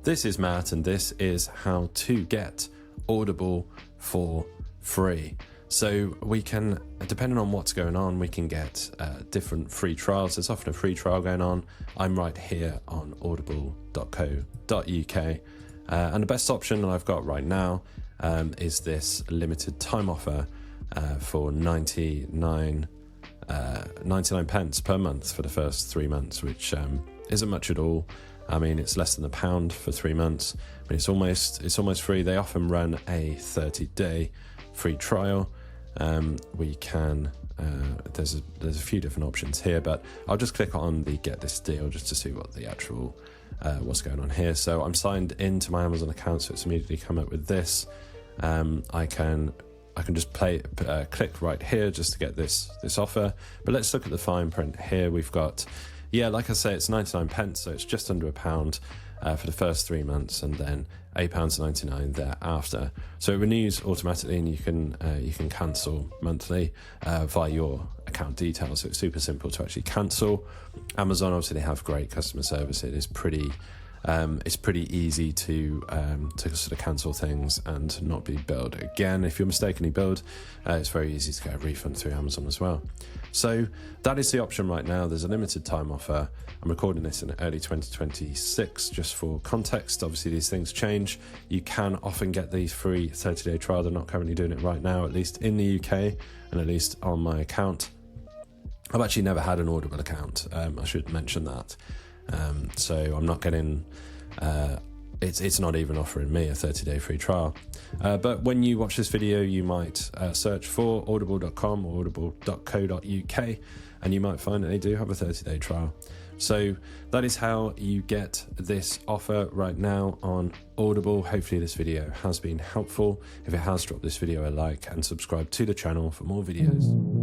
This is Matt, and this is how to get Audible for free. So we can, depending on what's going on, we can get different free trials. There's often a free trial going on. I'm right here on audible.co.uk. And the best option that I've got right now is this limited time offer for 99 pence per month for the first 3 months, which isn't much at all. I mean, it's less than £1 for 3 months, but it's almost free. They often run a 30-day free trial. We can there's a few different options here, but I'll just click on the get this deal just to see what the actual what's going on here. So I'm signed into my Amazon account, so it's immediately come up with this. I can just click right here just to get this offer. But let's look at the fine print here. We've got, like I say, it's 99 pence, so it's just under £1 for the first 3 months, and then £8.99 thereafter. So it renews automatically, and you can cancel monthly via your account details. So it's super simple to actually cancel. Amazon, obviously, they have great customer service. It is pretty easy to sort of cancel things and not be billed again. If you're mistakenly billed, it's very easy to get a refund through Amazon as well. So that is the option right now. There's a limited time offer. I'm recording this in early 2026, just for context. Obviously, these things change. You can often get the free 30-day trial. They're not currently doing it right now, at least in the UK, and at least on my account. I've actually never had an Audible account. I should mention that. So I'm not getting, it's not even offering me a 30-day free trial. But when you watch this video, you might search for audible.com or audible.co.uk, and you might find that they do have a 30-day trial. So that is how you get this offer right now on Audible. Hopefully this video has been helpful. If it has, drop this video a like and subscribe to the channel for more videos.